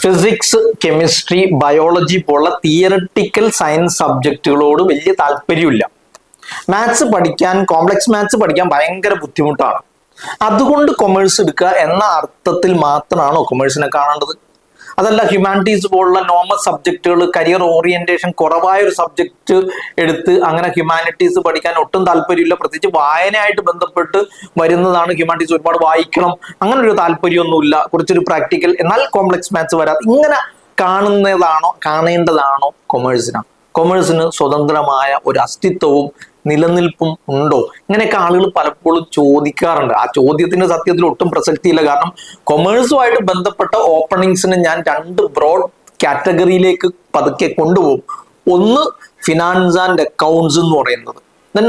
Physics, chemistry, biology പോലുള്ള theoretical science സബ്ജക്റ്റുകളോട് വലിയ താല്പര്യമില്ല. മാത്സ് പഠിക്കാൻ, കോംപ്ലക്സ് മാത്സ് പഠിക്കാൻ ഭയങ്കര ബുദ്ധിമുട്ടാണ്. അതുകൊണ്ട് കൊമേഴ്സ് എടുക്കുക എന്ന അർത്ഥത്തിൽ മാത്രമാണോ കൊമേഴ്സിനെ കാണേണ്ടത്? അതല്ല, ഹ്യൂമാനിറ്റീസ് പോലുള്ള നോർമൽ സബ്ജക്റ്റുകൾ, കരിയർ ഓറിയന്റേഷൻ കുറവായ ഒരു സബ്ജക്റ്റ് എടുത്ത് അങ്ങനെ ഹ്യൂമാനിറ്റീസ് പഠിക്കാൻ ഒട്ടും താല്പര്യമില്ല. പ്രത്യേകിച്ച് വായനയായിട്ട് ബന്ധപ്പെട്ട് വരുന്നതാണ് ഹ്യൂമാനിറ്റീസ്, ഒരുപാട് വായിക്കണം, അങ്ങനെ ഒരു താല്പര്യമൊന്നുമില്ല, കുറച്ചൊരു പ്രാക്ടിക്കൽ, എന്നാൽ കോംപ്ലക്സ് മാത്സ് വരാതെ, ഇങ്ങനെ കാണേണ്ടതാണോ കൊമേഴ്സിന് സ്വതന്ത്രമായ ഒരു അസ്തിത്വവും നിലനിൽപ്പും ഉണ്ടോ? ഇങ്ങനെയൊക്കെ ആളുകൾ പലപ്പോഴും ചോദിക്കാറുണ്ട്. ആ ചോദ്യത്തിന് സത്യത്തിൽ ഒട്ടും പ്രസക്തിയില്ല. കാരണം കൊമേഴ്സുമായിട്ട് ബന്ധപ്പെട്ട ഓപ്പണിങ്സിന് ഞാൻ രണ്ട് ബ്രോഡ് കാറ്റഗറിയിലേക്ക് പതുക്കെ കൊണ്ടുപോകും. ഒന്ന് ഫിനാൻസ് ആൻഡ് അക്കൗണ്ട്സ് എന്ന് പറയുന്നത്,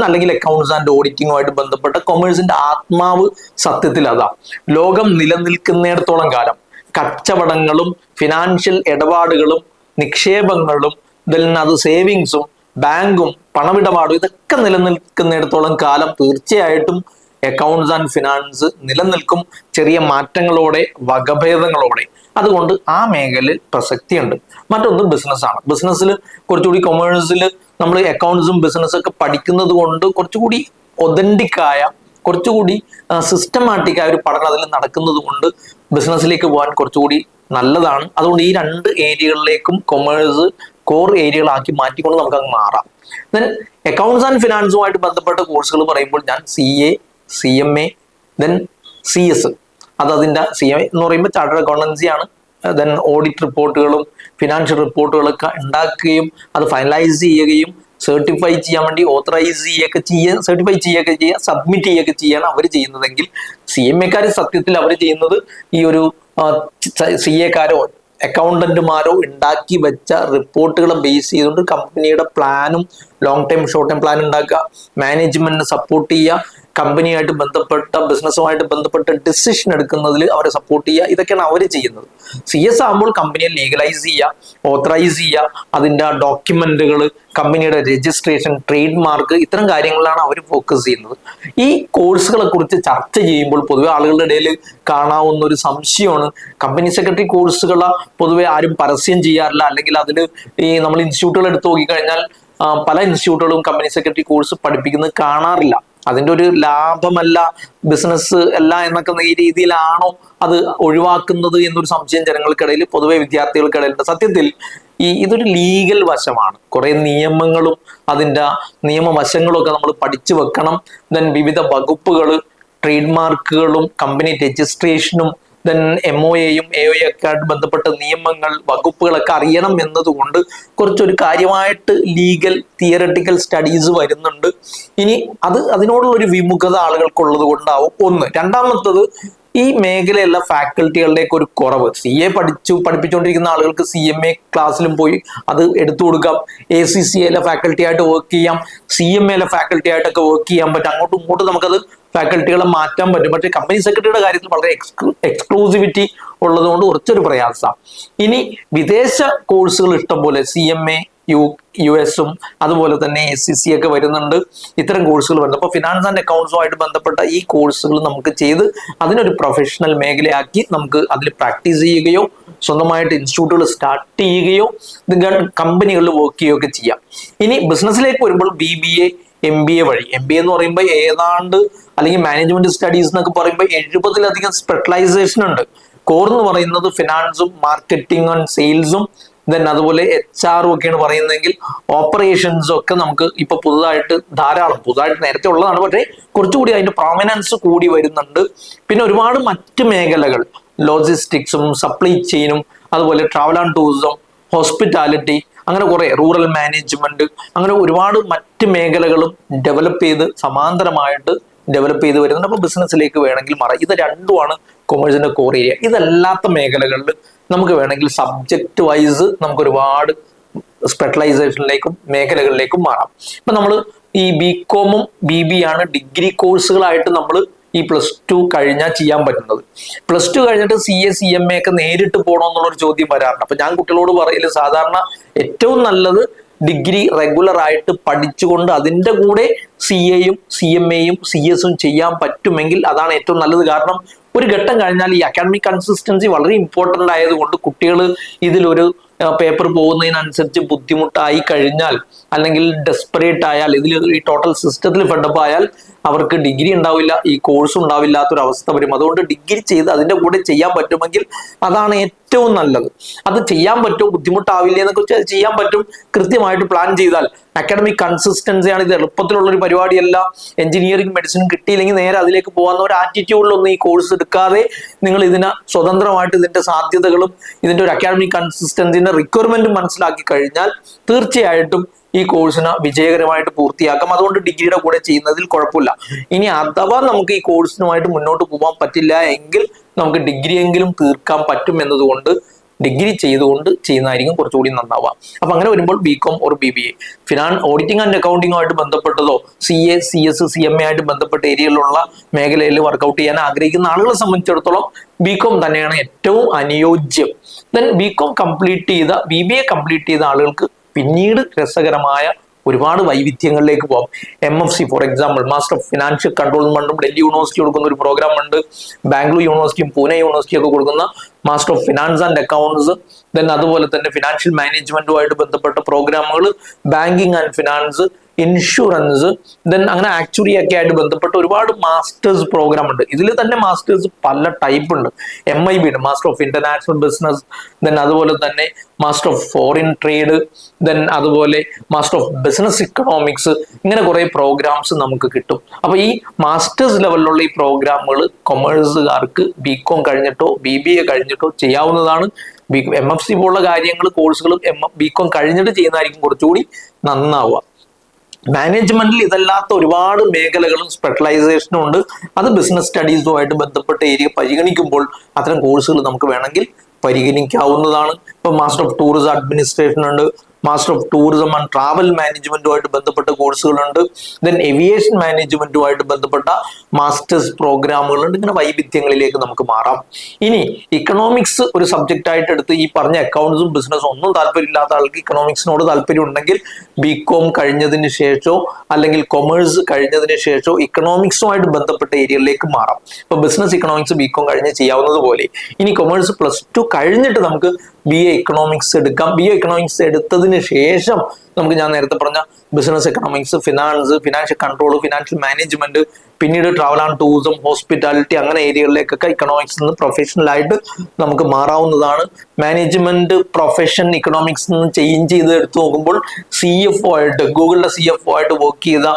അല്ലെങ്കിൽ അക്കൗണ്ട്സ് ആൻഡ് ഓഡിറ്റിങ്ങുമായിട്ട് ബന്ധപ്പെട്ട കൊമേഴ്സിന്റെ ആത്മാവ് സത്യത്തിൽ അതാ. ലോകം നിലനിൽക്കുന്നിടത്തോളം കാലം കച്ചവടങ്ങളും ഫിനാൻഷ്യൽ ഇടപാടുകളും നിക്ഷേപങ്ങളും അത് സേവിങ്സും ബാങ്കും പണമിടപാടും ഇതൊക്കെ നിലനിൽക്കുന്നിടത്തോളം കാലം തീർച്ചയായിട്ടും അക്കൗണ്ട്സ് ആൻഡ് ഫിനാൻസ് നിലനിൽക്കും, ചെറിയ മാറ്റങ്ങളോടെ, വകഭേദങ്ങളോടെ. അതുകൊണ്ട് ആ മേഖലയിൽ പ്രസക്തിയുണ്ട്. മറ്റൊന്ന് ബിസിനസ്സാണ്. ബിസിനസ്സിൽ കുറച്ചുകൂടി, കൊമേഴ്സിൽ നമ്മൾ അക്കൗണ്ട്സും ബിസിനസ്സൊക്കെ പഠിക്കുന്നത് കൊണ്ട് കുറച്ചുകൂടി ഒതന്റിക്കായ, കുറച്ചുകൂടി സിസ്റ്റമാറ്റിക് ആയ ഒരു പഠനം അതിൽ നടക്കുന്നത് കൊണ്ട് ബിസിനസ്സിലേക്ക് പോകാൻ കുറച്ചുകൂടി നല്ലതാണ്. അതുകൊണ്ട് ഈ രണ്ട് ഏരിയകളിലേക്കും കൊമേഴ്സ് കോർ ഏരിയകളാക്കി മാറ്റിക്കൊണ്ട് നമുക്ക് അങ്ങ് മാറാം. ദെൻ അക്കൗണ്ട്സ് ആൻഡ് ഫിനാൻസുമായിട്ട് ബന്ധപ്പെട്ട കോഴ്സുകൾ പറയുമ്പോൾ ഞാൻ CA, CMA, ദെൻ CS, അതിൻ്റെ CA എന്ന് പറയുമ്പോൾ ചാർട്ടേഡ് അക്കൗണ്ടൻസി ആണ്. ദെൻ ഓഡിറ്റ് റിപ്പോർട്ടുകളും ഫിനാൻഷ്യൽ റിപ്പോർട്ടുകളൊക്കെ ഉണ്ടാക്കുകയും അത് ഫൈനലൈസ് ചെയ്യുകയും സർട്ടിഫൈ ചെയ്യാൻ വേണ്ടി ഓത്തറൈസ് സർട്ടിഫൈ ചെയ്യുക, സബ്മിറ്റ് ചെയ്യുകയൊക്കെ ചെയ്യാണ് അവർ ചെയ്യുന്നതെങ്കിൽ, CMA സത്യത്തിൽ അവർ ചെയ്യുന്നത് ഈ ഒരു CA അക്കൗണ്ടന്റുമാരോ ഉണ്ടാക്കി വെച്ച റിപ്പോർട്ടുകളെ ബേസ് ചെയ്തുകൊണ്ട് കമ്പനിയുടെ പ്ലാനും long time short time plan ഉണ്ടാക്കുക, മാനേജ്മെന്റിനെ സപ്പോർട്ട് ചെയ്യുക, കമ്പനിയായിട്ട് ബന്ധപ്പെട്ട ബിസിനസ്സുമായിട്ട് ബന്ധപ്പെട്ട ഡിസിഷൻ എടുക്കുന്നതിൽ അവരെ സപ്പോർട്ട് ചെയ്യുക, ഇതൊക്കെയാണ് അവർ ചെയ്യുന്നത്. CS ആകുമ്പോൾ കമ്പനിയെ ലീഗലൈസ് ചെയ്യുക, ഓത്തറൈസ് ചെയ്യുക, അതിൻ്റെ ഡോക്യുമെന്റുകൾ, കമ്പനിയുടെ രജിസ്ട്രേഷൻ, ട്രേഡ് മാർക്ക്, ഇത്തരം കാര്യങ്ങളിലാണ് അവർ ഫോക്കസ് ചെയ്യുന്നത്. ഈ കോഴ്സുകളെ കുറിച്ച് ചർച്ച ചെയ്യുമ്പോൾ പൊതുവെ ആളുകളുടെ ഇടയിൽ കാണാവുന്ന ഒരു സംശയമാണ്, കമ്പനി സെക്രട്ടറി കോഴ്സുകൾ പൊതുവെ ആരും പരസ്യം ചെയ്യാറില്ല. അല്ലെങ്കിൽ അതിൽ നമ്മൾ ഇൻസ്റ്റിറ്റ്യൂട്ടുകൾ എടുത്ത് നോക്കിക്കഴിഞ്ഞാൽ പല ഇൻസ്റ്റിറ്റ്യൂട്ടുകളും കമ്പനി സെക്രട്ടറി കോഴ്സ് പഠിപ്പിക്കുന്നത് കാണാറില്ല. അതിൻ്റെ ഒരു ലാഭമല്ല, ബിസിനസ് അല്ല എന്നൊക്കെ ഈ രീതിയിലാണോ അത് ഒഴിവാക്കുന്നത് എന്നൊരു സംശയം ജനങ്ങൾക്കിടയിൽ, പൊതുവെ വിദ്യാർത്ഥികൾക്കിടയിലുണ്ട്. സത്യത്തിൽ ഇതൊരു ലീഗൽ വശമാണ്. കുറെ നിയമങ്ങളും അതിൻ്റെ നിയമവശങ്ങളും ഒക്കെ നമ്മൾ പഠിച്ചു വെക്കണം. ദെൻ വിവിധ വകുപ്പുകൾ, ട്രേഡ് മാർക്കുകളും കമ്പനി രജിസ്ട്രേഷനും ദെൻ MOAയും AOA ഒക്കെ ആയിട്ട് ബന്ധപ്പെട്ട നിയമങ്ങൾ, വകുപ്പുകളൊക്കെ അറിയണം എന്നതുകൊണ്ട് കുറച്ചൊരു കാര്യമായിട്ട് ലീഗൽ തിയറട്ടിക്കൽ സ്റ്റഡീസ് വരുന്നുണ്ട്. ഇനി അതിനോടുള്ള ഒരു വിമുഖത ആളുകൾക്കുള്ളത് കൊണ്ടാവും ഒന്ന്. രണ്ടാമത്തത്, ഈ മേഖലയുള്ള ഫാക്കൽറ്റികളുടെയൊക്കെ ഒരു കുറവ്. CA പഠിപ്പിച്ചുകൊണ്ടിരിക്കുന്ന ആളുകൾക്ക് CMA ക്ലാസ്സിലും പോയി അത് എടുത്തു കൊടുക്കാം, ACCAയിലെ ഫാക്കൽറ്റി ആയിട്ട് വർക്ക് ചെയ്യാം, CMAയിലെ ഫാക്കൽറ്റി ആയിട്ടൊക്കെ വർക്ക് ചെയ്യാൻ പറ്റും. അങ്ങോട്ടും ഇങ്ങോട്ടും നമുക്കത് ഫാക്കൽറ്റികളെ മാറ്റാൻ പറ്റും. പക്ഷേ കമ്പനി സെക്രട്ടറിയുടെ കാര്യത്തിൽ വളരെ എക്സ്ക്ലൂസിവിറ്റി ഉള്ളതുകൊണ്ട് കുറച്ചൊരു പ്രയാസമാണ്. ഇനി വിദേശ കോഴ്സുകൾ ഇഷ്ടംപോലെ CMA, US-ഉം അതുപോലെ തന്നെ SCC ഒക്കെ വരുന്നുണ്ട്. ഇത്തരം കോഴ്സുകൾ വരുന്നത്. അപ്പോൾ ഫിനാൻസ് ആൻഡ് അക്കൗണ്ട്സുമായിട്ട് ബന്ധപ്പെട്ട ഈ കോഴ്സുകൾ നമുക്ക് ചെയ്ത് അതിനൊരു പ്രൊഫഷണൽ മേഖലയാക്കി നമുക്ക് അതിൽ പ്രാക്ടീസ് ചെയ്യുകയോ സ്വന്തമായിട്ട് ഇൻസ്റ്റിറ്റ്യൂട്ടുകൾ സ്റ്റാർട്ട് ചെയ്യുകയോ കമ്പനികളിൽ വർക്ക് ചെയ്യുകയോ ഒക്കെ ചെയ്യാം. ഇനി ബിസിനസ്സിലേക്ക് വരുമ്പോൾ BBA, MBA വഴി, MBA എന്ന് പറയുമ്പോൾ ഏതാണ്ട്, അല്ലെങ്കിൽ മാനേജ്മെന്റ് സ്റ്റഡീസ് എന്നൊക്കെ പറയുമ്പോൾ 70-ലധികം സ്പെഷ്യലൈസേഷൻ ഉണ്ട്. കോർ എന്ന് പറയുന്നത് ഫിനാൻസും മാർക്കറ്റിംഗ് ആൻഡ് സെയിൽസും ദെൻ അതുപോലെ HR ഒക്കെയാണ് പറയുന്നതെങ്കിൽ ഓപ്പറേഷൻസും ഒക്കെ നമുക്ക് ഇപ്പൊ പുതുതായിട്ട് നേരത്തെ ഉള്ളതാണ്, പക്ഷേ കുറച്ചുകൂടി അതിന്റെ പ്രോമിനൻസ് കൂടി വരുന്നുണ്ട്. പിന്നെ ഒരുപാട് മറ്റ് മേഖലകൾ, ലോജിസ്റ്റിക്സും സപ്ലൈ ചെയിനും അതുപോലെ ട്രാവൽ ആൻഡ് ടൂറിസം, ഹോസ്പിറ്റാലിറ്റി, അങ്ങനെ കുറെ റൂറൽ മാനേജ്മെന്റ്, അങ്ങനെ ഒരുപാട് മറ്റ് മേഖലകളും സമാന്തരമായിട്ട് ഡെവലപ്പ് ചെയ്ത് വരുന്നുണ്ട്. അപ്പോൾ ബിസിനസ്സിലേക്ക് വേണമെങ്കിൽ മാറാം. ഇത് രണ്ടുമാണ് കൊമേഴ്സിന്റെ കോർ ഏരിയ. ഇതല്ലാത്ത മേഖലകളിൽ നമുക്ക് വേണമെങ്കിൽ സബ്ജക്റ്റ് വൈസ് നമുക്ക് ഒരുപാട് സ്പെഷ്യലൈസേഷനിലേക്കും മേഖലകളിലേക്കും മാറാം. ഇപ്പൊ നമ്മൾ ഈ BCom-ഉം BBA ഡിഗ്രി കോഴ്സുകളായിട്ട് നമ്മൾ ഈ +2 കഴിഞ്ഞാൽ ചെയ്യാൻ പറ്റുന്നത്. +2 കഴിഞ്ഞിട്ട് CA, CMA ഒക്കെ നേരിട്ട് പോകണമെന്നുള്ളൊരു ചോദ്യം വരാറുണ്ട്. അപ്പൊ ഞാൻ കുട്ടികളോട് പറയല്, സാധാരണ ഏറ്റവും നല്ലത് ഡിഗ്രി റെഗുലർ ആയിട്ട് പഠിച്ചുകൊണ്ട് അതിൻ്റെ കൂടെ CAയും CMAയും CS-ഉം ചെയ്യാൻ പറ്റുമെങ്കിൽ അതാണ് ഏറ്റവും നല്ലത്. കാരണം ഒരു ഘട്ടം കഴിഞ്ഞാൽ ഈ അക്കാഡമിക് കൺസിസ്റ്റൻസി വളരെ ഇമ്പോർട്ടൻ്റ് ആയതുകൊണ്ട് കുട്ടികൾ ഇതിലൊരു പേപ്പർ പോകുന്നതിനനുസരിച്ച് ബുദ്ധിമുട്ടായി കഴിഞ്ഞാൽ അല്ലെങ്കിൽ ഡെസ്പറേറ്റ് ആയാൽ ഇതിൽ ഈ ടോട്ടൽ സിസ്റ്റത്തിൽ ഫെഡപ്പ് ആയാൽ അവർക്ക് ഡിഗ്രി ഉണ്ടാവില്ല, ഈ കോഴ്സ് ഉണ്ടാവില്ലാത്തൊരവസ്ഥ വരും. അതുകൊണ്ട് ഡിഗ്രി ചെയ്ത് അതിൻ്റെ കൂടെ ചെയ്യാൻ പറ്റുമെങ്കിൽ അതാണ് ഏറ്റവും നല്ലത്. അത് ചെയ്യാൻ പറ്റും, ബുദ്ധിമുട്ടാവില്ല എന്നൊക്കെ വെച്ചാൽ ചെയ്യാൻ പറ്റും. കൃത്യമായിട്ട് പ്ലാൻ ചെയ്താൽ അക്കാഡമിക് കൺസിസ്റ്റൻസിയാണ്. ഇത് എളുപ്പത്തിലുള്ള ഒരു പരിപാടിയല്ല. എഞ്ചിനീയറിംഗ് മെഡിസിനും കിട്ടിയില്ലെങ്കിൽ നേരെ അതിലേക്ക് പോകാവുന്ന ഒരു ആറ്റിറ്റ്യൂഡിലൊന്നും ഈ കോഴ്സ് എടുക്കാതെ നിങ്ങൾ ഇതിനെ സ്വതന്ത്രമായിട്ട് ഇതിന്റെ സാധ്യതകളും ഇതിന്റെ ഒരു അക്കാഡമിക് കൺസിസ്റ്റൻസിന്റെ റിക്വയർമെന്റും മനസ്സിലാക്കി കഴിഞ്ഞാൽ തീർച്ചയായിട്ടും ഈ കോഴ്സിനെ വിജയകരമായിട്ട് പൂർത്തിയാക്കാം. അതുകൊണ്ട് ഡിഗ്രിയുടെ കൂടെ ചെയ്യുന്നതിൽ കുഴപ്പമില്ല. ഇനി അഥവാ നമുക്ക് ഈ കോഴ്സിനുമായിട്ട് മുന്നോട്ട് പോകാൻ പറ്റില്ല എങ്കിൽ നമുക്ക് ഡിഗ്രി എങ്കിലും തീർക്കാൻ പറ്റും എന്നതുകൊണ്ട് ഡിഗ്രി ചെയ്തുകൊണ്ട് ചെയ്യുന്നതായിരിക്കും കുറച്ചുകൂടി നന്നാവുക. അപ്പൊ അങ്ങനെ വരുമ്പോൾ BCom or BBA auditing and അക്കൗണ്ടിങ്ങുമായിട്ട് ബന്ധപ്പെട്ടതോ CA CS CMA ആയിട്ട് ബന്ധപ്പെട്ട ഏരിയയിലുള്ള മേഖലയിൽ വർക്കൗട്ട് ചെയ്യാൻ ആഗ്രഹിക്കുന്ന ആളുകളെ സംബന്ധിച്ചിടത്തോളം ബികോം തന്നെയാണ് ഏറ്റവും അനുയോജ്യം. ദെൻ ബികോം കംപ്ലീറ്റ് ചെയ്ത BBA കംപ്ലീറ്റ് ചെയ്ത ആളുകൾക്ക് പിന്നീട് രസകരമായ ഒരുപാട് വൈവിധ്യങ്ങളിലേക്ക് പോകാം. MFC for example master of financial കൺട്രോൾമെന്റും ഡൽഹി യൂണിവേഴ്സിറ്റി കൊടുക്കുന്ന ഒരു പ്രോഗ്രാം ഉണ്ട്. ബാംഗ്ലൂർ യൂണിവേഴ്സിറ്റിയും പൂനെ യൂണിവേഴ്സിറ്റിയും ഒക്കെ കൊടുക്കുന്ന master of finance and accounts, then അതുപോലെ തന്നെ ഫിനാൻഷ്യൽ മാനേജ്മെന്റുമായിട്ട് ബന്ധപ്പെട്ട പ്രോഗ്രാമുകൾ, banking and finance, insurance, then അങ്ങനെ ആക്ച്വറി ഒക്കെ ആയിട്ട് ബന്ധപ്പെട്ട ഒരുപാട് മാസ്റ്റേഴ്സ് പ്രോഗ്രാം ഉണ്ട്. ഇതിൽ തന്നെ മാസ്റ്റേഴ്സ് പല ടൈപ്പ് ഉണ്ട്. MIB ഉണ്ട്, master of international business, then അതുപോലെ തന്നെ master of foreign trade, then അതുപോലെ മാസ്റ്റർ ഓഫ് ബിസിനസ് ഇക്കണോമിക്സ്, ഇങ്ങനെ കുറെ പ്രോഗ്രാംസ് നമുക്ക് കിട്ടും. അപ്പൊ ഈ മാസ്റ്റേഴ്സ് ലെവലിലുള്ള ഈ പ്രോഗ്രാമുകൾ കൊമേഴ്സുകാർക്ക് ബികോം കഴിഞ്ഞിട്ടോ BBA കഴിഞ്ഞിട്ടോ ചെയ്യാവുന്നതാണ്. MFC പോലുള്ള കാര്യങ്ങൾ കോഴ്സുകളും ബികോം കഴിഞ്ഞിട്ട് ചെയ്യുന്നതായിരിക്കും കുറച്ചുകൂടി നന്നാവുക. മാനേജ്മെന്റിൽ ഇതല്ലാത്ത ഒരുപാട് മേഖലകളും സ്പെഷ്യലൈസേഷനും ഉണ്ട്. അത് ബിസിനസ് സ്റ്റഡീസുമായിട്ട് ബന്ധപ്പെട്ട ഏരിയ പരിഗണിക്കുമ്പോൾ അത്തരം കോഴ്സുകൾ നമുക്ക് വേണമെങ്കിൽ പരിഗണിക്കാവുന്നതാണ്. ഇപ്പൊ മാസ്റ്റർ ഓഫ് ടൂറിസം അഡ്മിനിസ്ട്രേഷൻ ഉണ്ട്, master of tourism and travel മാനേജ്മെന്റുമായിട്ട് ബന്ധപ്പെട്ട കോഴ്സുകളുണ്ട്, ദെൻ ഏവിയേഷൻ മാനേജ്മെന്റുമായിട്ട് ബന്ധപ്പെട്ട മാസ്റ്റേഴ്സ് പ്രോഗ്രാമുകളുണ്ട്. ഇങ്ങനെ വൈവിധ്യങ്ങളിലേക്ക് നമുക്ക് മാറാം. ഇനി ഇക്കണോമിക്സ് ഒരു സബ്ജക്റ്റ് ആയിട്ട് എടുത്ത് ഈ പറഞ്ഞ അക്കൗണ്ട്സും ബിസിനസ്സും ഒന്നും താല്പര്യമില്ലാത്ത ആൾക്ക് ഇക്കണോമിക്സിനോട് താല്പര്യം ഉണ്ടെങ്കിൽ ബികോം കഴിഞ്ഞതിന് ശേഷമോ അല്ലെങ്കിൽ കൊമേഴ്സ് കഴിഞ്ഞതിന് ശേഷമോ ഇക്കണോമിക്സുമായിട്ട് ബന്ധപ്പെട്ട ഏരിയയിലേക്ക് മാറാം. ഇപ്പൊ ബിസിനസ് ഇക്കണോമിക്സ് ബികോം കഴിഞ്ഞ് ചെയ്യാവുന്നത് പോലെ ഇനി കൊമേഴ്സ് +2 കഴിഞ്ഞിട്ട് നമുക്ക് BA ഇക്കണോമിക്സ് എടുക്കാം. BA ഇക്കണോമിക്സ് എടുത്തതിന് ശേഷം നമുക്ക് ഞാൻ നേരത്തെ പറഞ്ഞ business economics, finance, financial control, financial management, പിന്നീട് ട്രാവൽ ആൻഡ് ടൂറിസം, ഹോസ്പിറ്റാലിറ്റി, അങ്ങനെ ഏരിയകളിലേക്കൊക്കെ ഇക്കണോമിക്സ് നിന്ന് പ്രൊഫഷണൽ ആയിട്ട് നമുക്ക് മാറാവുന്നതാണ്. മാനേജ്മെന്റ് പ്രൊഫഷൻ ഇക്കണോമിക്സ് നിന്ന് ചേഞ്ച് ചെയ്ത് എടുത്തു നോക്കുമ്പോൾ CFO ആയിട്ട് ഗൂഗിളിന്റെ CFO ആയിട്ട് വർക്ക് ചെയ്ത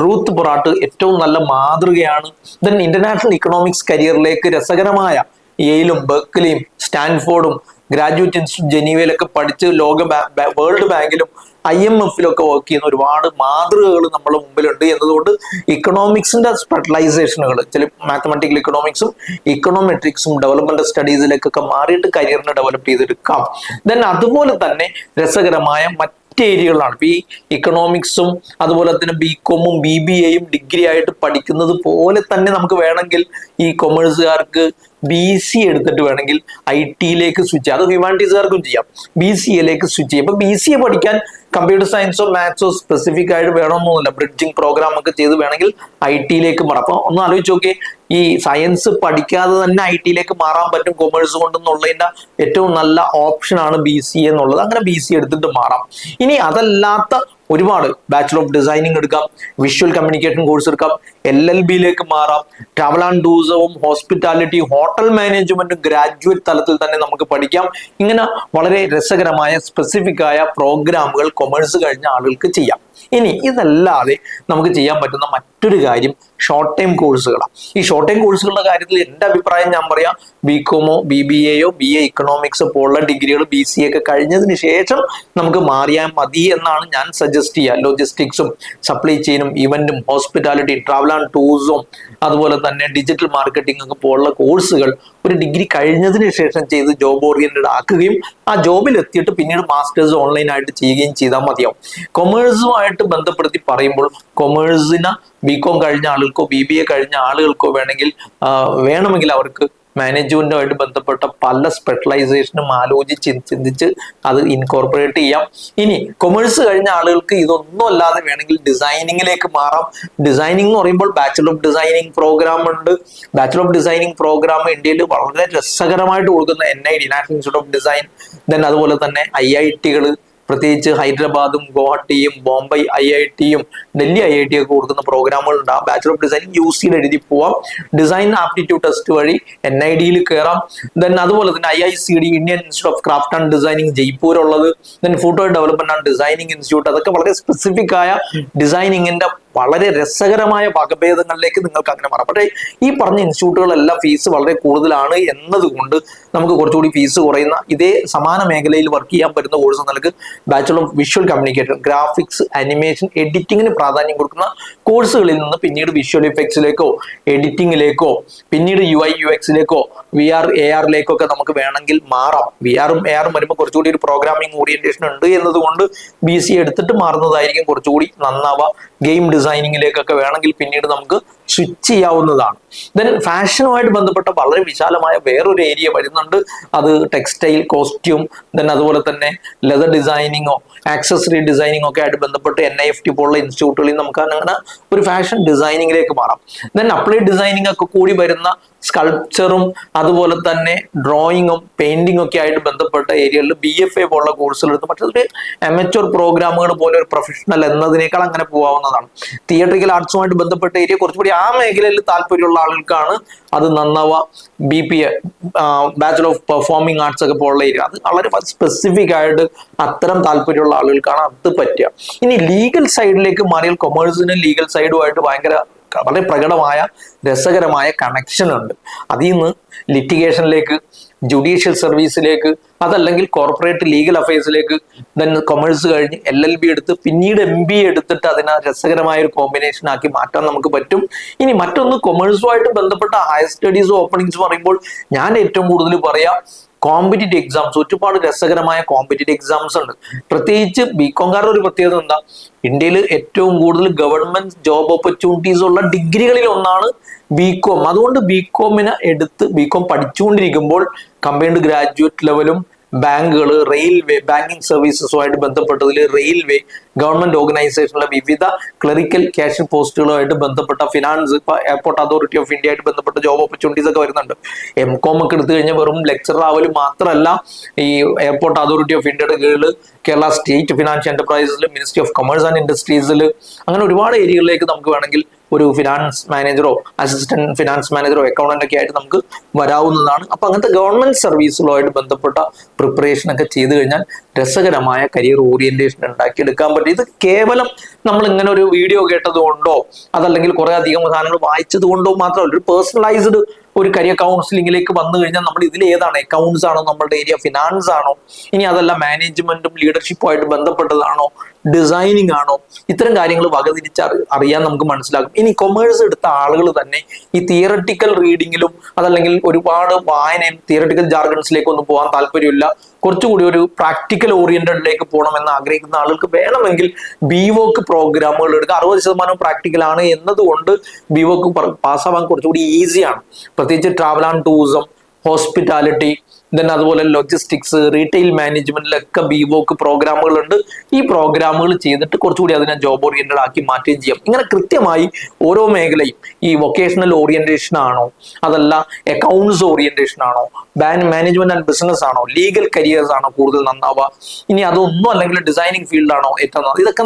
റൂത്ത് പൊറാട്ട് ഏറ്റവും നല്ല മാതൃകയാണ്. ദെൻ ഇന്റർനാഷണൽ ഇക്കണോമിക്സ് കരിയറിലേക്ക് രസകരമായ യെയിലും ബെർക്ലിയും സ്റ്റാൻഫോർഡും ഗ്രാജുവേറ്റ് ഇൻസ്റ്റിറ്റ്യൂട്ട് ജനീവയിലൊക്കെ പഠിച്ച് വേൾഡ് ബാങ്കിലും IMF-ലൊക്കെ വർക്ക് ചെയ്യുന്ന ഒരുപാട് മാതൃകകൾ നമ്മുടെ മുമ്പിലുണ്ട് എന്നതുകൊണ്ട് ഇക്കണോമിക്സിന്റെ സ്പെഷ്യലൈസേഷനുകൾ ചില മാത്തമാറ്റിക്കൽ ഇക്കണോമിക്സും ഇക്കണോമെട്രിക്സും ഡെവലപ്മെന്റ് സ്റ്റഡീസിലേക്കൊക്കെ മാറിയിട്ട് കരിയറിനെ ഡെവലപ്പ് ചെയ്തെടുക്കാം. ദെൻ അതുപോലെ തന്നെ രസകരമായ ഏരിയകളാണ്. ഇപ്പൊ ഈ ഇക്കണോമിക്സും അതുപോലെ തന്നെ ബികോമും BBAയും ഡിഗ്രി ആയിട്ട് പഠിക്കുന്നത് പോലെ തന്നെ നമുക്ക് വേണമെങ്കിൽ ഈ കൊമേഴ്സുകാർക്ക് BC എടുത്തിട്ട് വേണമെങ്കിൽ IT-ലേക്ക് സ്വിച്ച് ചെയ്യാം. അത് ഹ്യൂമാനിറ്റീസുകാർക്കും ചെയ്യാം. BCA-ലേക്ക് സ്വിച്ച് ചെയ്യാം. ഇപ്പൊ BCA പഠിക്കാൻ കമ്പ്യൂട്ടർ സയൻസോ മാത്സോ സ്പെസിഫിക് ആയിട്ട് വേണമെന്നൊന്നുമില്ല. ബ്രിഡ്ജിങ് പ്രോഗ്രാം ഒക്കെ ചെയ്ത് വേണമെങ്കിൽ IT-ലേക്ക് മാറാം. അപ്പൊ ഒന്ന് ആലോചിച്ച് നോക്കിയേ, ഈ സയൻസ് പഠിക്കാതെ തന്നെ IT-ലേക്ക് മാറാൻ പറ്റും കൊമേഴ്സ് കൊണ്ടെന്നുള്ളതിന്റെ ഏറ്റവും നല്ല ഓപ്ഷനാണ് BCA എന്നുള്ളത്. അങ്ങനെ BCA എടുത്തിട്ട് മാറാം. ഇനി അതല്ലാത്ത ഒരുപാട് ബാച്ചലർ ഓഫ് ഡിസൈനിങ് എടുക്കാം, വിഷ്വൽ കമ്മ്യൂണിക്കേഷൻ കോഴ്സ് എടുക്കാം, LLB-ലേക്ക് മാറാം, ട്രാവൽ ആൻഡ് ടൂറിസവും ഹോസ്പിറ്റാലിറ്റി, ഹോട്ടൽ മാനേജ്മെന്റും ഗ്രാജുവേറ്റ് തലത്തിൽ തന്നെ നമുക്ക് പഠിക്കാം. ഇങ്ങനെ വളരെ രസകരമായ സ്പെസിഫിക് ആയ പ്രോഗ്രാമുകൾ കൊമേഴ്സ് കഴിഞ്ഞ ആളുകൾക്ക് ചെയ്യാം. ഇനി ഇതല്ലാതെ നമുക്ക് ചെയ്യാൻ പറ്റുന്ന മറ്റൊരു കാര്യം ഷോർട്ട് ടൈം കോഴ്സുകളാണ്. ഈ ഷോർട്ട് ടൈം കോഴ്സുകളുടെ കാര്യത്തിൽ എൻ്റെ അഭിപ്രായം ഞാൻ പറയാം, ബികോമോ BBAയോ BA ഇക്കണോമിക്സ് പോലുള്ള ഡിഗ്രികൾ BCA ഒക്കെ കഴിഞ്ഞതിന് ശേഷം നമുക്ക് മാറിയാൽ മതി എന്നാണ് ഞാൻ സജസ്റ്റ് ചെയ്യുക. ലോജിസ്റ്റിക്സും സപ്ലൈ ചെയിനും ഇവന്റും ഹോസ്പിറ്റാലിറ്റി, ട്രാവൽ ആൻഡ് ടൂറിസവും അതുപോലെ തന്നെ ഡിജിറ്റൽ മാർക്കറ്റിംഗ് ഒക്കെ പോലുള്ള കോഴ്സുകൾ ഒരു ഡിഗ്രി കഴിഞ്ഞതിന് ശേഷം ചെയ്ത് ജോബ് ഓറിയന്റഡ് ആക്കുകയും ആ ജോബിൽ എത്തിയിട്ട് പിന്നീട് മാസ്റ്റേഴ്സ് ഓൺലൈനായിട്ട് ചെയ്യുകയും ചെയ്താൽ മതിയാവും. കൊമേഴ്സുമായിട്ട് ബന്ധപ്പെടുത്തി പറയുമ്പോൾ കൊമേഴ്സിന് ബികോം കഴിഞ്ഞ ആളുകൾക്കോ BBA കഴിഞ്ഞ ആളുകൾക്കോ വേണമെങ്കിൽ അവർക്ക് മാനേജ്മെന്റുമായിട്ട് ബന്ധപ്പെട്ട പല സ്പെഷ്യലൈസേഷനും ആലോചിച്ച് ചിന്തിച്ച് അത് ഇൻകോർപ്പറേറ്റ് ചെയ്യാം. ഇനി കൊമേഴ്സ് കഴിഞ്ഞ ആളുകൾക്ക് ഇതൊന്നും അല്ലാതെ വേണമെങ്കിൽ ഡിസൈനിങ്ങിലേക്ക് മാറാം. ഡിസൈനിങ് എന്ന് പറയുമ്പോൾ ബാച്ചലർ ഓഫ് ഡിസൈനിങ് പ്രോഗ്രാം ഉണ്ട്. ബാച്ചലർ ഓഫ് ഡിസൈനിങ് പ്രോഗ്രാം ഇന്ത്യയിൽ വളരെ രസകരമായിട്ട് കൊടുക്കുന്ന NID, national institute of design, then അതുപോലെ തന്നെ IIT-കൾ, പ്രത്യേകിച്ച് ഹൈദരാബാദും ഗുവാഹട്ടിയും ബോംബെ IIT-യും ഡൽഹി IIT ഒക്കെ കൊടുക്കുന്ന പ്രോഗ്രാമുകൾ ഉണ്ട്. ആ ബാച്ചലർ ഓഫ് ഡിസൈനിങ് UC-യിൽ എഴുതി പോവാം. ഡിസൈൻ ആപ്റ്റിറ്റ്യൂഡ് ടെസ്റ്റ് വഴി NID-യിൽ കയറാം. ദെൻ അതുപോലെ തന്നെ IICD, Indian institute of craft and designing Jaipur ഉള്ളത്, then food development and designing institute, അതൊക്കെ വളരെ സ്പെസിഫിക് ആയ ഡിസൈനിങ്ങിന്റെ വളരെ രസകരമായ വകഭേദങ്ങളിലേക്ക് നിങ്ങൾക്ക് അങ്ങനെ മാറാം. പക്ഷേ ഈ പറഞ്ഞ ഇൻസ്റ്റിറ്റ്യൂട്ടുകളെല്ലാം ഫീസ് വളരെ കൂടുതലാണ് എന്നതുകൊണ്ട് നമുക്ക് കുറച്ചുകൂടി ഫീസ് കുറയുന്ന ഇതേ സമാന മേഖലയിൽ വർക്ക് ചെയ്യാൻ പറ്റുന്ന കോഴ്സ് നിങ്ങൾക്ക് bachelor of visual communication, graphics, animation, എഡിറ്റിങ്ങിന് പ്രാധാന്യം കൊടുക്കുന്ന കോഴ്സുകളിൽ നിന്ന് പിന്നീട് വിഷ്വൽ ഇഫക്ട്സിലേക്കോ എഡിറ്റിങ്ങിലേക്കോ പിന്നീട് UI UX-ലേക്കോ VR AR-ലേക്കോ ഒക്കെ നമുക്ക് വേണമെങ്കിൽ മാറാം. VR-ഉം AR-ഉം വരുമ്പോൾ കുറച്ചുകൂടി ഒരു പ്രോഗ്രാമിംഗ് ഓറിയന്റേഷൻ ഉണ്ട് എന്നതുകൊണ്ട് BC എടുത്തിട്ട് മാറുന്നതായിരിക്കും കുറച്ചുകൂടി നന്നാവുക. ഗെയിം ഡിസൈനിങ്ങിലേക്കൊക്കെ വേണമെങ്കിൽ പിന്നീട് നമുക്ക് സ്വിച്ച് ചെയ്യാവുന്നതാണ്. ദെൻ ഫാഷനുമായിട്ട് ബന്ധപ്പെട്ട വളരെ വിശാലമായ വേറൊരു ഏരിയ വരുന്നുണ്ട്. അത് ടെക്സ്റ്റൈൽ, കോസ്റ്റ്യൂം, ദെൻ അതുപോലെ തന്നെ ലെതർ ഡിസൈനിങ്ങോ ആക്സസറി ഡിസൈനിങ്ങോ ഒക്കെ ആയിട്ട് ബന്ധപ്പെട്ട് NIFT പോലുള്ള ഇൻസ്റ്റിറ്റ്യൂട്ടുകളിൽ നമുക്ക് അങ്ങനെ ഒരു ഫാഷൻ ഡിസൈനിങ്ങിലേക്ക് മാറാം. ദെൻ അപ്ലൈഡ് ഡിസൈനിങ് ഒക്കെ കൂടി വരുന്ന സ്കൾപ്ചറും അതുപോലെ തന്നെ ഡ്രോയിങ്ങും പെയിന്റിങ്ങും ഒക്കെ ആയിട്ട് ബന്ധപ്പെട്ട ഏരിയകളിൽ BFA പോലുള്ള കോഴ്സുകൾ എടുത്ത് പക്ഷേ ഒരു അമച്വർ പ്രോഗ്രാമുകൾ പോലെ ഒരു പ്രൊഫഷണൽ എന്നതിനേക്കാൾ അങ്ങനെ പോകാവുന്നതാണ്. തിയേറ്ററിക്കൽ ആർട്സുമായിട്ട് ബന്ധപ്പെട്ട ഏരിയ കുറച്ചുകൂടി ആ മേഖലയിൽ താല്പര്യമുള്ള ആളുകൾക്കാണ് അത് നന്നാവുക. BPA, bachelor of performing arts ഒക്കെ പോലുള്ള ഏരിയ, അത് വളരെ സ്പെസിഫിക് ആയിട്ട് അത്തരം താല്പര്യമുള്ള ആളുകൾക്കാണ് അത് പറ്റുക. ഇനി ലീഗൽ സൈഡിലേക്ക് മാറിയാൽ കൊമേഴ്സിന് ലീഗൽ സൈഡുമായിട്ട് വളരെ പ്രകടമായ രസകരമായ കണക്ഷൻ ഉണ്ട്. അതിൽ നിന്ന് ലിറ്റിഗേഷനിലേക്ക്, ജുഡീഷ്യൽ സർവീസിലേക്ക്, അതല്ലെങ്കിൽ കോർപ്പറേറ്റ് ലീഗൽ അഫയേഴ്സിലേക്ക്, ദെൻ കൊമേഴ്സ് കഴിഞ്ഞ് LLB എടുത്ത് പിന്നീട് MBA എടുത്തിട്ട് അതിനെ രസകരമായ ഒരു കോമ്പിനേഷൻ ആക്കി മാറ്റാൻ നമുക്ക് പറ്റും. ഇനി മറ്റൊന്ന്, കൊമേഴ്സുമായിട്ട് ബന്ധപ്പെട്ട ഹയർ സ്റ്റഡീസും ഓപ്പണിങ്സ് പറയുമ്പോൾ ഞാൻ ഏറ്റവും കൂടുതൽ പറയാം കോമ്പറ്റീറ്റീവ് എക്സാംസ്. ഒരുപാട് രസകരമായ കോമ്പറ്റീറ്റീവ് എക്സാംസ് ഉണ്ട്. പ്രത്യേകിച്ച് BCom-കാരുടെ ഒരു പ്രത്യേകത എന്താ, ഇന്ത്യയിൽ ഏറ്റവും കൂടുതൽ ഗവൺമെന്റ് ജോബ് ഓപ്പർച്യൂണിറ്റീസ് ഉള്ള ഡിഗ്രികളിൽ ഒന്നാണ് BCom. അതുകൊണ്ട് BCom-നെ എടുത്ത് BCom പഠിച്ചുകൊണ്ടിരിക്കുമ്പോൾ കമ്പൈൻഡ് ഗ്രാജുവേറ്റ് ലെവലും ബാങ്കുകൾ, റെയിൽവേ, ബാങ്കിങ് സർവീസസുമായിട്ട് ബന്ധപ്പെട്ടതിൽ റെയിൽവേ, ഗവൺമെന്റ് ഓർഗനൈസേഷനിലെ വിവിധ ക്ലറിക്കൽ ക്യാഷ്യർ പോസ്റ്റുകളുമായിട്ട് ബന്ധപ്പെട്ട finance, airport authority of India ആയിട്ട് ബന്ധപ്പെട്ട ജോബ് ഓപ്പർച്യൂണിറ്റീസ് ഒക്കെ വരുന്നുണ്ട്. MCom ഒക്കെ എടുത്തു കഴിഞ്ഞാൽ വെറും ലെക്ചർ ആവലും മാത്രമല്ല, ഈ എയർപോർട്ട് അതോറിറ്റി ഓഫ് ഇന്ത്യയുടെ കീഴിൽ കേരള സ്റ്റേറ്റ് ഫിനാൻഷ്യൽ എന്റർപ്രൈസസിൽ, മിനിസ്ട്രി ഓഫ് കൊമേഴ്സ് ആൻഡ് ഇൻഡസ്ട്രീസിൽ, അങ്ങനെ ഒരുപാട് ഏരിയകളിലേക്ക് നമുക്ക് വേണമെങ്കിൽ ഒരു ഫിനാൻസ് മാനേജറോ അസിസ്റ്റന്റ് ഫിനാൻസ് മാനേജറോ അക്കൗണ്ടന്റ് ഒക്കെ ആയിട്ട് നമുക്ക് വരാവുന്നതാണ്. അപ്പൊ അങ്ങനത്തെ ഗവൺമെന്റ് സർവീസുകളുമായിട്ട് ബന്ധപ്പെട്ട പ്രിപ്പറേഷൻ ഒക്കെ ചെയ്തു കഴിഞ്ഞാൽ രസകരമായ കരിയർ ഓറിയന്റേഷൻ ഉണ്ടാക്കിയെടുക്കാൻ പറ്റും. ഇത് കേവലം നമ്മൾ ഇങ്ങനെ ഒരു വീഡിയോ കേട്ടത് കൊണ്ടോ അതല്ലെങ്കിൽ കുറെ അധികം സാധനങ്ങൾ വായിച്ചത് കൊണ്ടോ മാത്രമല്ല, ഒരു പേഴ്സണലൈസ്ഡ് ഒരു കരിയർ കൗൺസിലിംഗിലേക്ക് വന്നു കഴിഞ്ഞാൽ നമ്മൾ ഇതിൽ ഏതാണ്, അക്കൗണ്ട്സ് ആണോ നമ്മളുടെ ഏരിയ, ഫിനാൻസ് ആണോ, ഇനി അതല്ല മാനേജ്മെന്റും ലീഡർഷിപ്പുമായിട്ട് ബന്ധപ്പെട്ടതാണോ, ഡിസൈനിങ് ആണോ, ഇത്തരം കാര്യങ്ങൾ വകതിരിച്ച് അറിയാൻ നമുക്ക് മനസ്സിലാകും. ഇനി കൊമേഴ്സ് എടുത്ത ആളുകൾ തന്നെ ഈ തിയറട്ടിക്കൽ റീഡിങ്ങിലും അതല്ലെങ്കിൽ ഒരുപാട് വായനയും തിയറട്ടിക്കൽ ജാർഗൺസിലേക്ക് ഒന്നും പോകാൻ താല്പര്യമില്ല, കുറച്ചുകൂടി ഒരു പ്രാക്ടിക്കൽ ഓറിയന്റഡിലേക്ക് പോകണമെന്ന് ആഗ്രഹിക്കുന്ന ആളുകൾക്ക് വേണമെങ്കിൽ BVOC പ്രോഗ്രാമുകൾ എടുക്കുക. 60% പ്രാക്ടിക്കൽ ആണ് എന്നതുകൊണ്ട് BVOC പാസ്സാവാൻ കുറച്ചുകൂടി ഈസിയാണ്. പ്രത്യേകിച്ച് travel and tourism, hospitality, then അതുപോലെ ലോജിസ്റ്റിക്സ്, റീറ്റെയിൽ മാനേജ്മെന്റിലൊക്കെ BVOC പ്രോഗ്രാമുകളുണ്ട്. ഈ പ്രോഗ്രാമുകൾ ചെയ്തിട്ട് കുറച്ചുകൂടി അതിനെ ജോബ് ഓറിയന്റഡ് ആക്കി മാറ്റുകയും ചെയ്യാം. ഇങ്ങനെ കൃത്യമായി ഓരോ മേഖലയും ഈ വൊക്കേഷണൽ ഓറിയന്റേഷൻ ആണോ, അതല്ല അക്കൗണ്ട്സ് ഓറിയന്റേഷൻ ആണോ, മാനേജ്മെന്റ് ആൻഡ് ബിസിനസ് ആണോ, ലീഗൽ കരിയേഴ്സ് ആണോ കൂടുതൽ നന്നാവുക, ഇനി അതൊന്നും അല്ലെങ്കിൽ ഡിസൈനിങ് ഫീൽഡാണോ ഏറ്റവും നന്നാവുക, ഇതൊക്കെ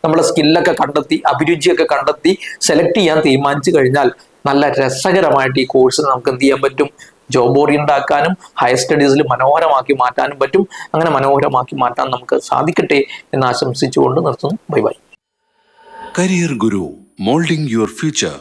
നമ്മുടെ സ്കില്ലൊക്കെ കണ്ടെത്തി അഭിരുചിയൊക്കെ കണ്ടെത്തി സെലക്ട് ചെയ്യാൻ തീരുമാനിച്ചു കഴിഞ്ഞാൽ നല്ല രസകരമായിട്ട് ഈ കോഴ്സ് നമുക്ക് എന്ത് ചെയ്യാൻ പറ്റും, ജോബ് ഓറിയന്റഡ് ആക്കാനും ഹയർ സ്റ്റഡീസിൽ മനോഹരമാക്കി മാറ്റാനും പറ്റും. അങ്ങനെ മനോഹരമാക്കി മാറ്റാൻ നമുക്ക് സാധിക്കട്ടെ എന്ന് ആശംസിച്ചുകൊണ്ട് നിർത്തുന്നു. Bye bye. Career Guru, moulding your future.